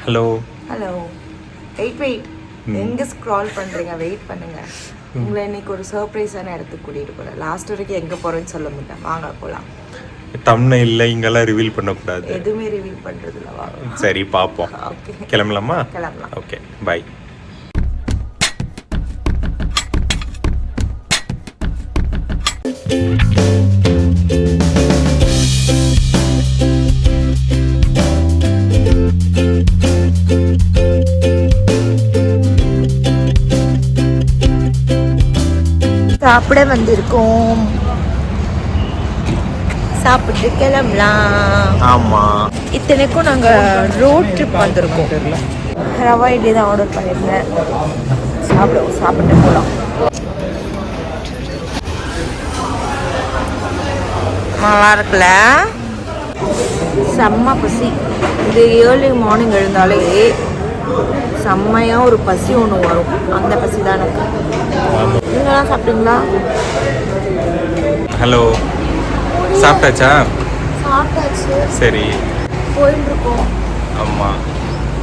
Hello hello wait எங்கே scroll பண்ணுறீங்க? Wait பண்ணுங்கள். உங்களை இன்னைக்கு ஒரு சர்ப்ரைஸான இடத்துக்கு கூட்டிகிட்டு போகிறேன். லாஸ்ட் வரைக்கும் எங்கே போகிறேன்னு சொல்ல மாட்டேன். வாங்க போகலாம். தம்ப்நெயில்ல இங்கெல்லாம் ரிவீல் பண்ணக்கூடாது. எதுவுமே ரிவீல் பண்ணுறதில்ல. வாங்க. சரி பார்ப்போம். ஓகே, கிளம்பலாமா? கிளம்பலாம். Okay bye. சாப்பிட வந்திருக்கோம். சாப்பிட்டு கிளம்பலாம். ஆமா, இத்தனைக்கும் நாங்கள் ரோட் ட்ரிப் வந்திருக்கோம். ரவா இட்லி தான் ஆர்டர் பண்ணியிருந்தேன். சாப்பிட்டு போகலாம். நல்லா இருக்குல்ல? செம்ம பசி. இது ஏர்லி மார்னிங் எழுந்தாலே செம்மையாக ஒரு பசி ஒன்று வரும். அந்த பசி தான் எனக்கு. நீங்களாம் சாப்பிட்டீங்களா? ஹலோ, சாப்பிட்டாச்சா? சாப்பிட்டாச்சு. சரி, போயிட்டு இருக்கோம். ஆமாம்.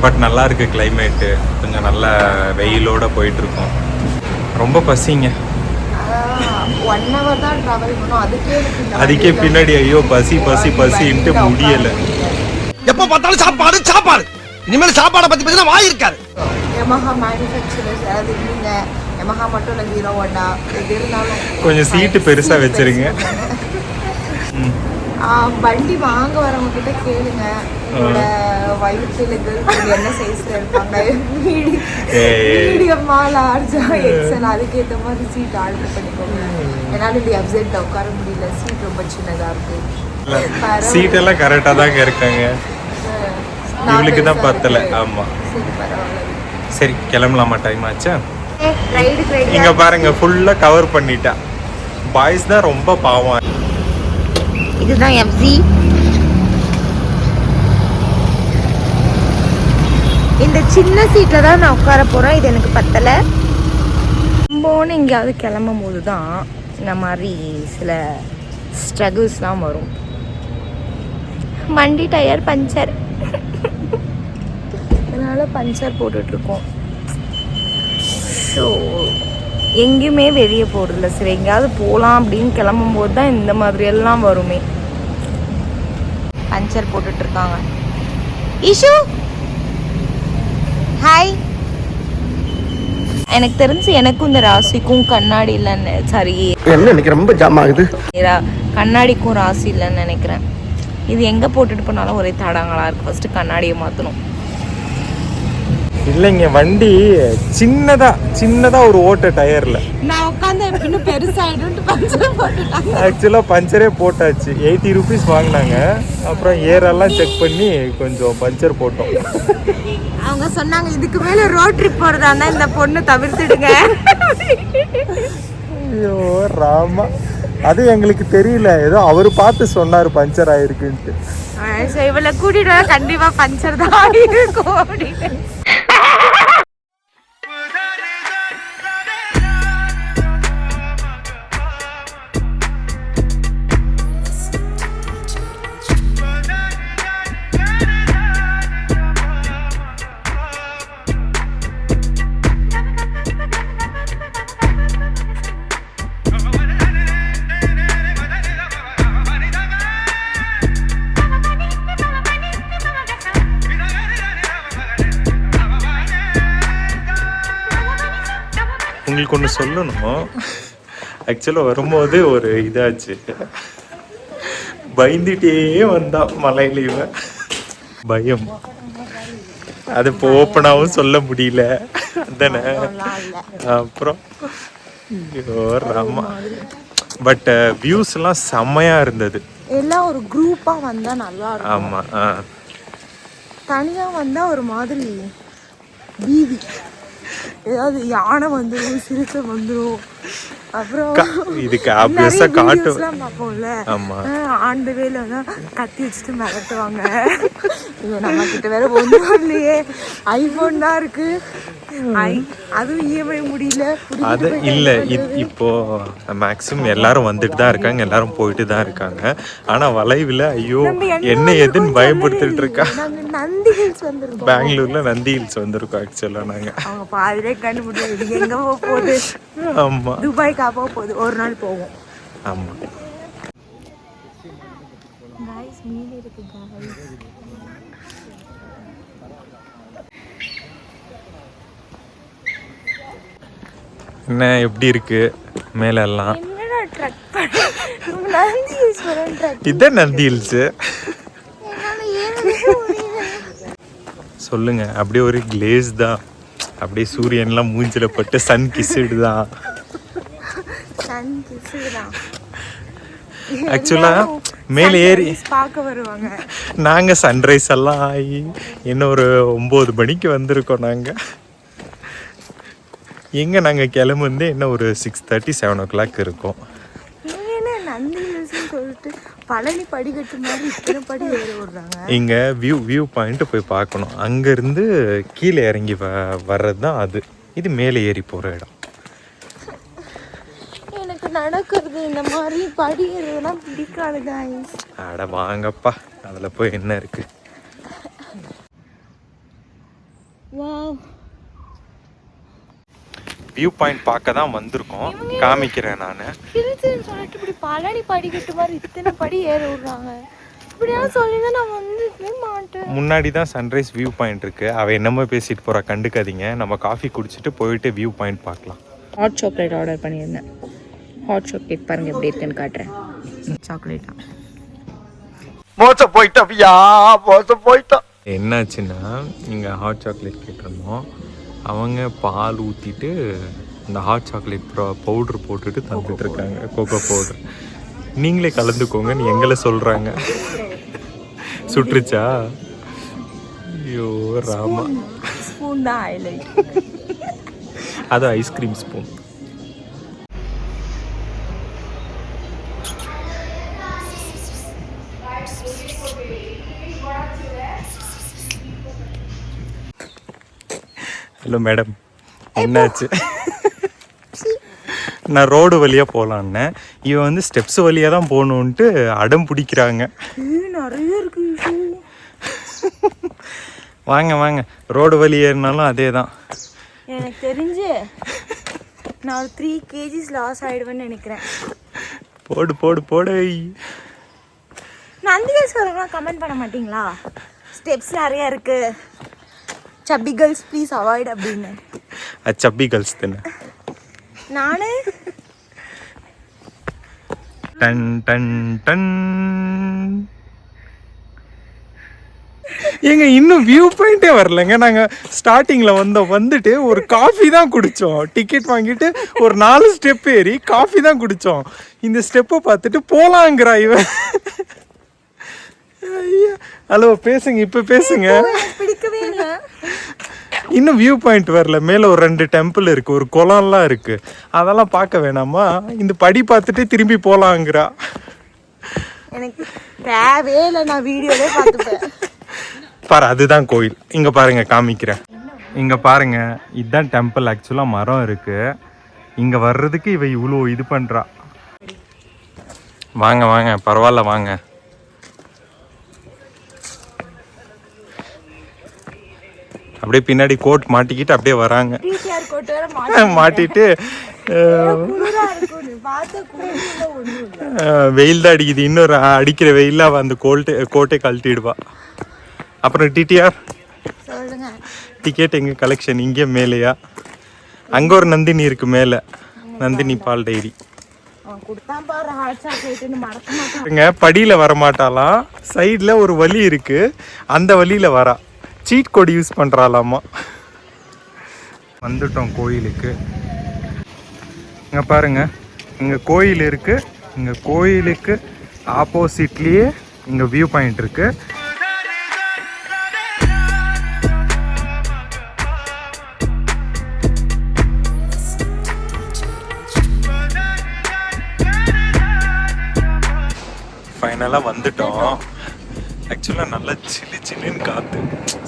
பட் நல்லா இருக்கு கிளைமேட்டு. கொஞ்சம் நல்ல வெயிலோட போயிட்டு இருக்கோம். ரொம்ப பசிங்க. 1 hour தான் ட்ராவல் பண்ணோம். அதுக்கே பின்னாடி ஐயோ பசி பசி பசின்ட்டு முடியலை. எப்போ பார்த்தாலும் சாப்பாடு சாப்பாடு. இனிமேல் சாப்பாடை பற்றி பற்றினா வாய் இருக்காது. யமஹா மேனுஃபேக்சரர்ஸ் யாராவது இருந்தீங்க? யமஹா மட்டும் இல்லை, ஹீரோ ஹோண்டா எது இருந்தாலும் கொஞ்சம் சீட்டு பெருசாக வச்சிருங்க. வண்டி வாங்க வரவங்க கிட்ட கேளுங்க. உங்களோட வயிற்றுக்கு என்ன சைஸ்ல இருப்பாங்க, மீடியமா லார்ஜா எக்ஸல், அதுக்கேற்ற மாதிரி சீட் ஆர்டர் பண்ணிக்கோங்க. என்னால் இப்படி அப்செட் உட்கார முடியல. சீட் ரொம்ப சின்னதாக இருக்கு. சீட் எல்லாம் கரெக்டாக தாங்க இருக்காங்க. இவளுக்கு தான் பத்தலை. ஆமாம், சரி பரவாயில்ல. சரி கிளம்பலாமா? டைம் ஆச்சா? ரைடு இங்க பாருங்க, ஃபுல்லா கவர் பண்ணிட்டா. பாய்ஸ் தான் ரொம்ப பாவம். இதுதான் எஃப்சி. இந்த சின்ன சீட்டில் தான் நான் உட்கார போகிறேன். இது எனக்கு பத்தலை. ரொம்பன்னு எங்கேயாவது கிளம்பும் போது தான் இந்த மாதிரி சில ஸ்ட்ரகிள்ஸ்லாம் வரும். வண்டி டயர் பஞ்சர், அதனால் பஞ்சர் போட்டுட்ருக்கோம். ஸோ எங்கேயுமே வெளியே போடுறதில்ல. சரி எங்கேயாவது போகலாம் அப்படின்னு கிளம்பும்போது தான் இந்த மாதிரி எல்லாம் வருமே. பஞ்சர் போட்டுட்ருக்காங்க. இஷு ஹாய். எனக்கு தெரிஞ்சு எனக்கும் இந்த ராசிக்கும் கண்ணாடி இல்லைன்னு, சரி என்ன இன்னைக்கு ரொம்ப ஜாம் ஆகுது. கண்ணாடிக்கும் ராசி இல்லைன்னு நினைக்கிறேன். இது எங்கே போட்டுட்டு போனாலும் ஒரே தடங்களாக இருக்குது. ஃபஸ்ட்டு கண்ணாடியை மாற்றணும். இல்லைங்க, வண்டி சின்னதா ஒரு ஓட்ட டயர்ல நான் உட்காந்து இன்னும் பெருசாயிடும். ஆக்சுவலா பஞ்சரே போட்டாச்சு. 80 rupees வாங்கினாங்க. அப்புறம் ஏரெல்லாம் செக் பண்ணி கொஞ்சம் பஞ்சர் போட்டோம். அவங்க சொன்னாங்க இதுக்கு மேல ரோட் ட்ரிப் போறதானா இந்த பொண்ணு தவிர்த்துடுங்க. ஐயோ ராமா, அது எங்களுக்கு தெரியல. ஏதோ அவரு பார்த்து சொன்னாரு பஞ்சர் ஆயிருக்குன்ட்டு. இவளை கூட்டிட்டு கண்டிப்பா பஞ்சர் தான் ஆயிருக்கும். உங்களுக்கு ஒன்று சொல்லணும். ஆக்சுவலாக வரும்போது ஒரு இதாச்சு. பயந்துட்டே வந்தா மலையில. பயம் அது இப்போ ஓப்பனாகவும் சொல்ல முடியல தானே. அப்புறம் ஐயோ ராமா. பட் வியூஸ்லாம் செம்மையாக இருந்தது. எல்லாம் ஒரு குரூப்பாக வந்தால் நல்லா இருக்கும். ஆமாம், தனியாக வந்தால் ஒரு மாதிரி பீதி. ஏதாவது யானை வந்துடும், சிறுத்தை வந்துடும். அப்புறம் இதுக்கு ஆப்வியஸா காட்டு பார்ப்போம்ல. ஆமா, ஆண்டு வேலை கத்தி வச்சுட்டு மிரட்டுவாங்க. நம்ம கிட்ட வேற ஒன்றும் இல்லையே, ஐபோன் தான் இருக்கு. அதுவும் இஎம்ஐ முடியல. அது இல்லை, இப்போ மேக்ஸிமம் எல்லாரும் வந்துட்டு தான் இருக்காங்க, எல்லாரும் போயிட்டு தான் இருக்காங்க. ஆனா வளைவில் ஐயோ என்ன எதுன்னு பயப்படுத்திட்டு இருக்கா. நந்தி நந்தி ஹில்ஸ் வந்திருக்கோம். பெங்களூர்ல நந்தி ஹில்ஸ் வந்திருக்கோம் ஆக்சுவலா நாங்க. அவங்க பாதிலே கண்டுபிடிச்சது எங்க போகுது. ஆமா, துபாய்க்கா போகுது. ஒரு நாள் போவோம். ஆமா. गाइस மீன் இருக்கு गाइस. என்ன எப்படி இருக்கு மேல எல்லாம்? என்னடா ட்ரக் பண்ண நந்தி ஹில்ஸ் வர ட்ரக். இதான் நந்தி ஹில்ஸ். என்னால ஏறவே முடியல. சொல்லுங்க, அப்படியே ஒரு கிளேஸ் தான். அப்படியே சூரியன்லாம் மூஞ்சில பட்டு சன் கிஸ்டு தான். சன் கிஸ்டு தான். ஆக்சுவலா மேலே ஏறி பார்க்க வருவாங்க. நாங்க சன்ரைஸ் எல்லாம் ஆகி இன்னும் ஒரு 9 மணிக்கு வந்திருக்கோம் நாங்க. எங்க நாங்க கிளம்புந்து என்ன ஒரு 6:30 7 o'clock இருக்கும். நீங்க என்ன நந்தி ஹில்ஸ்னு சொல்லிட்டு பழனி படிக்கட்டு மாதிரி இத்தனை படி ஏறி விடுறாங்க. இங்க வியூ பாயிண்ட் போய் பார்க்கணும். அங்க இருந்து கீழே இறங்கி வர்றது தான் அது. இது மேலே ஏறி போற இடம். எனக்கு நடக்கிறது இந்த மாதிரி படி ஏறுறதுலாம் பிடிக்காது गाइस. அட வாங்கப்பா, அதுல போய் என்ன இருக்கு. வாவ், வியூ பாயிண்ட் பார்க்க தான் வந்திருக்கோம். காமிக்கிறேன் நான். ஹில்ஸ்னு சொல்லிட்டு இப்படி பழனி படிக்கட்டு மாதிரி இத்தனை படி ஏற விடுறாங்க. இப்படியெல்லாம் சொல்லிதான் நான் வந்துக்கவே மாட்டேன். முன்னாடி தான் சன்ரைஸ் வியூ பாயிண்ட் இருக்கு. அவ என்னமோ பேசிட்டு போறா, கண்டுக்காதீங்க. நம்ம காஃபி குடிச்சிட்டு போயிட்டு வியூ பாயிண்ட் பார்க்கலாம். ஹாட் சாக்லேட் ஆர்டர் பண்ணியிருந்தேன். ஹாட் சாக்லேட் பாருங்க எப்படி இருக்குன்னு காட்டுறேன். சாக்லேட்டா மோசம் போயிட்டா மோசம் போயிட்டா. என்னாச்சுன்னா இங்கே ஹாட் சாக்லேட் கேட்டிருந்தோம். அவங்க பால் ஊற்றிட்டு இந்த ஹாட் சாக்லேட் பவுட்ரு போட்டுட்டு தந்துட்டு இருக்காங்க. Cocoa powder. நீங்களே கலந்துக்கோங்கன்னு எங்களை சொல்கிறாங்க. சுட்டுருச்சா? ஐயோ ராமா. ஸ்பூன் தான் ஹைலைட். அது ஐஸ்கிரீம் ஸ்பூன். ஹலோ மேடம், என்னாச்சு? நான் ரோடு வழியாக போகலான்னு, இவன் வந்து ஸ்டெப்ஸ் வழியாக தான் போகணுன்ட்டு அடம் பிடிக்கிறாங்க. நிறைய இருக்கு. வாங்க வாங்க, ரோடு வழி ஏறினாலும் அதே தான். எனக்கு தெரிஞ்சு நான் ஒரு 3 kgs லாஸ் ஆகிடுவேன்னு நினைக்கிறேன். போடு போடு போடு. நந்தி ஹில்ஸ் வரவங்களாம் கமெண்ட் பண்ண மாட்டிங்களா? ஸ்டெப்ஸ் நிறைய இருக்கு, சப்பி கேர்ள்ஸ் ப்ளீஸ் அவாய்ட் அப்படின்னு. சப்பி கேர்ள்ஸ் தானே. நானு டன் டன் டன். ஏங்க இன்னும் வியூ பாயிண்டே வரலங்க. நாங்கள் ஸ்டார்டிங்கில் வந்துட்டு ஒரு காஃபி தான் குடித்தோம். டிக்கெட் வாங்கிட்டு ஒரு 4 ஸ்டெப் ஏறி காஃபி தான் குடித்தோம். இந்த ஸ்டெப்பை பார்த்துட்டு போகலாங்கிறா இவன். ஐயா, ஹலோ பேசுங்க, இப்போ பேசுங்க. பிடிக்கவே இல்லை. இன்னும் வியூ பாயிண்ட் வரல. மேலே ஒரு 2 டெம்பிள் இருக்குது, ஒரு குளம்லாம் இருக்குது. அதெல்லாம் பார்க்க வேணாமா? இந்த படி பார்த்துட்டு திரும்பி போகலாங்கிறா. எனக்கு தேவையே இல்லை, நான் வீடியோவே பார்த்துப்பேன். பாரு, அதுதான் கோயில். இங்கே பாருங்க, காமிக்கிறேன். இங்கே பாருங்க, இதுதான் டெம்பிள். ஆக்சுவலாக மரம் இருக்குது. இங்கே வர்றதுக்கு இவ இவ்வளோ இது பண்ணுறா. வாங்க வாங்க, பரவாயில்ல வாங்க. அப்படியே பின்னாடி கோட் மாட்டிக்கிட்டு அப்படியே வராங்க. மாட்டிட்டு வெயில் தான் அடிக்குது. இன்னொரு அடிக்கிற வெயில அவ அந்த கோட்டை கழட்டிடுவா. அப்புறம் டிடிஆர் டிக்கெட் எங்க கலெக்ஷன் இங்கே மேலேயா? அங்க ஒரு நந்தினி இருக்கு மேல, நந்தினி பால் டைரி. படியில வரமாட்டாலாம், சைட்ல ஒரு வழி இருக்கு, அந்த வழியில வரா. சீட் கோட் யூஸ் பண்றாளாமா. வந்துட்டோம் கோயிலுக்கு. இங்க பாருங்க, இங்க கோயில் இருக்கு. இங்க கோயிலுக்கு ஆப்போசிட்லயே இங்க வியூ பாயிண்ட் இருக்கு. ஃபைனலாக வந்துட்டோம். ஆக்சுவலாக நல்லா சில்லுன்னு காற்று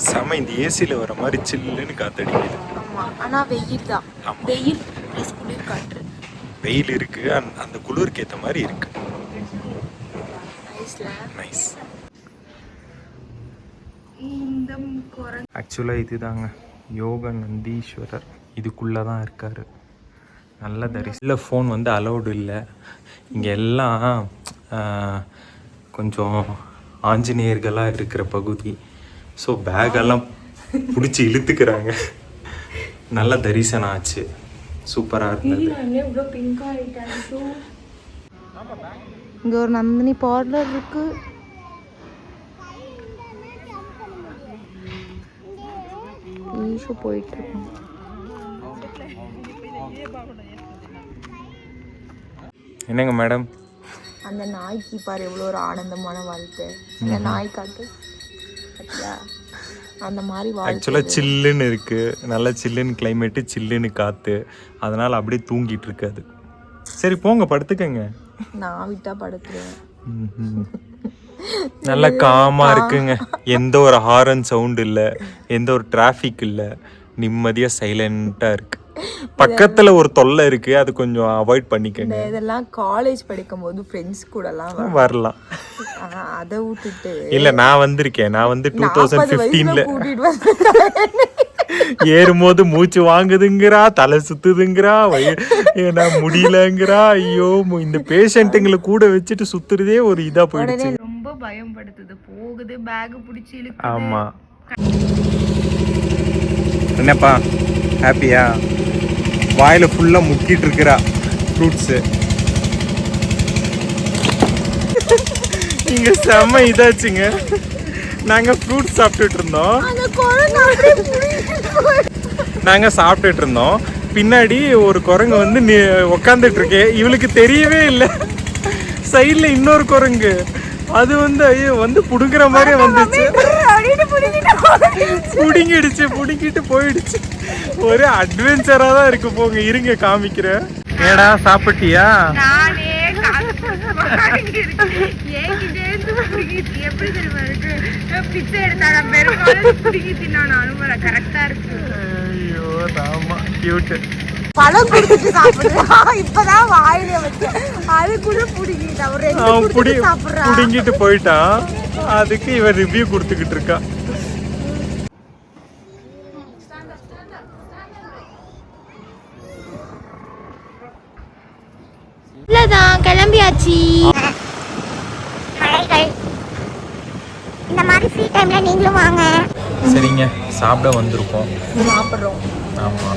செம. இந்த ஏசியில் வர மாதிரி சில்லுன்னு காற்று அடிக்குது. ஆமாம், ஆனால் வெயில் தான். வெயில் ப்ளஸ் குளிர் காற்று. வெயில் இருக்கு, அந்த குளிருக்கு ஏற்ற மாதிரி இருக்கு. நைஸ். இந்த ஆக்சுவலாக இதுதாங்க யோக நந்தீஸ்வரர், இதுக்குள்ளே தான் இருக்கார். நல்ல இல்லை ஃபோன் வந்து அலௌடு இல்லை இங்கே. எல்லாம் கொஞ்சம் ஆஞ்சநேயர்களாக இருக்கிற பகுதி. ஸோ பேக்கெல்லாம் பிடிச்சி இழுத்துக்கிறாங்க. நல்ல தரிசனம் ஆச்சு, சூப்பராக இருந்தது. இங்கே ஒரு நந்தினி பார்லர் இருக்கு. ஈஷோ போயிட்டு இருக்கோம். என்னங்க மேடம், அந்த நாய்க்கு பாரு எவ்வளோ ஒரு ஆனந்தமான வாழ்க்கை. அந்த நாய் காட்டு அந்த மாதிரி ஆக்சுவலாக சில்லுன்னு இருக்குது, நல்ல சில்லுன்னு கிளைமேட்டு, சில்லுன்னு காற்று, அதனால் அப்படியே தூங்கிட்டு இருக்காது. சரி போங்க படுத்துக்கங்க. நான் விட்டா படுத்துருவேன். நல்ல காமா இருக்குங்க. எந்த ஒரு ஹாரன் சவுண்ட் இல்லை, எந்த ஒரு டிராஃபிக் இல்லை, நிம்மதியாக சைலண்ட்டாக இருக்கு. பக்கத்துல ஒரு தொல்லை இருக்கு, அது கொஞ்சம் அவாய்ட் பண்ணிக்கங்க. இதெல்லாம் காலேஜ் படிக்கும் போது ஃப்ரெண்ட்ஸ் கூடலாம் வரலாம். அதை விட்டுட்டு இல்ல நான் வந்திருக்கேன். நான் வந்து 2015ல ஏறும்போது மூச்சு வாங்குதுங்கிறா, தலை சுத்துதுங்கிறா, நான் முடியலங்கிறா. ஐயோ இந்த பேஷண்ட்டுங்களை கூட வச்சுட்டு சுத்துறதே ஒரு இதா போயிடுச்சு. ரொம்ப பயம்படுத்துது. போகுது பேக் பிடிச்சி இழுக்குது. ஆமா. என்னப்பா ஹாப்பியா? வாயில ஃபுல்லா முக்கிட்டு இருக்கிறா ஃப்ரூட்ஸு. இங்க செம்ம இதாச்சுங்க. நாங்க ஃப்ரூட்ஸ் சாப்பிட்டுட்டு இருந்தோம். பின்னாடி ஒரு குரங்கு வந்து உக்காந்துட்டு இருக்கு. இவளுக்கு தெரியவே இல்லை. சைட்ல இன்னொரு குரங்கு, அது வந்து ஐயோ வந்து புடுங்குற மாதிரி வந்துச்சு. புடுங்கிட்டு போயிடுச்சு. ஒரு அட்வென்ச்சரா தான் இருக்கு. போங்க இருங்க காமிக்கிறேன். ஏடா சாப்பிட்டியா? ஐயோ ராமா கியூட். பழம் குடிச்சிட்டு சாப்பிடுறா. இப்பதான் வாயில வச்சேன், அதுக்குள்ள புடிங்கிட்டு போயிட்டான். அதுக்கு இவன் ரிவ்யூ கொடுத்துக்கிட்டு இருக்கா. இவ்வளவுதான், கிளம்பியாச்சு. இந்த மாதிரி ஃப்ரீ டைம்ல நீங்களும் வாங்க. சரிங்க, சாப்பிட வந்திருக்கோம். சாப்பிடுறோம். ஆமா,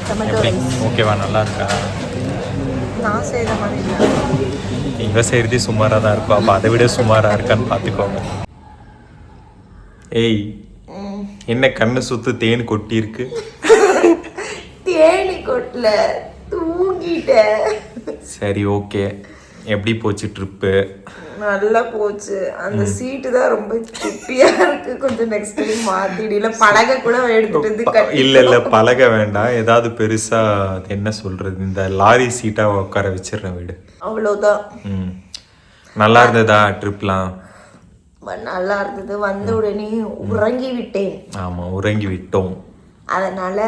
டொமேட்டோ ரைஸ் ஓகேவா? நல்லா இருக்கா? நான் செய்யற மாதிரி இவ செய்யறதே சுமாரா தான் இருக்கும். அப்ப அதை விட சுமாரா இருக்கான்னு பாத்துக்கோங்க. ஏய் என்ன கண்ணு சுத்து தேன் கொட்டி இருக்கு? தேனி கொட்டல, தூங்கிட்டேன். சரி ஓகே, எப்படி போச்சு ட்ரிப்பு? நல்லா போச்சு. அந்த சீட்டு தான் ரொம்ப குட்டியா இருக்கு. கொஞ்சம் நெக்ஸ்ட் டைம் மாத்திடல. பலகை கூட எடுத்துட்டு இல்ல பலகை வேண்டாம். ஏதாவது பெருசா என்ன சொல்றது, இந்த லாரி சீட்டா உட்கார வச்சிடுறேன் வீடு. அவ்வளவுதான். நல்லா இருந்ததா ட்ரிப்லாம்? நல்லா இருந்தது. வந்த உடனே உறங்கி விட்டேன். ஆமா, உறங்கி விட்டோம். அதனால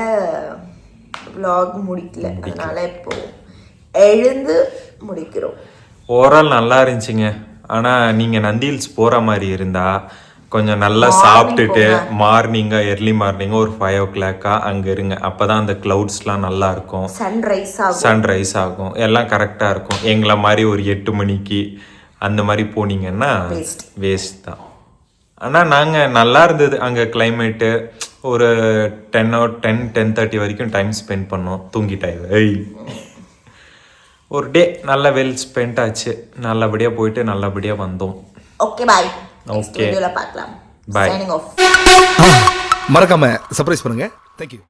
vlog முடிக்கல. அதனால இப்போ எழுந்து முடிக்கிறோம். ஓவரால் நல்லா இருந்துச்சுங்க. ஆனா நீங்க நந்தி ஹில்ஸ் போற மாதிரி இருந்தா கொஞ்சம் நல்லா சாப்பிட்டுட்டு மார்னிங்கா, எர்லி மார்னிங்கா ஒரு 5 o'clock அங்க இருங்க. அப்பதான் அந்த கிளவுட்ஸ்லாம் நல்லா இருக்கும். சன்ரைஸ் ஆகும், எல்லாம் கரெக்டா இருக்கும். எங்களை மாதிரி ஒரு 8 மணிக்கு அந்த மாதிரி போனீங்கன்னா வேஸ்ட் தான். ஆனா நாங்க நல்லா இருந்தது அங்க கிளைமேட்டு. ஒரு 10:30 வரைக்கும் டைம் ஸ்பெண்ட் பண்ணோம். தூங்கிட்டாய். ஒரு டே நல்ல வெல் ஸ்பெண்ட் ஆச்சு. நல்லபடியா போயிட்டு நல்லபடியா வந்தோம். Okay bye. ஓகே பார்க்கலாம். பை. மறக்காம சர்ப்ரைஸ் பண்ணுங்க. தேங்க்யூ.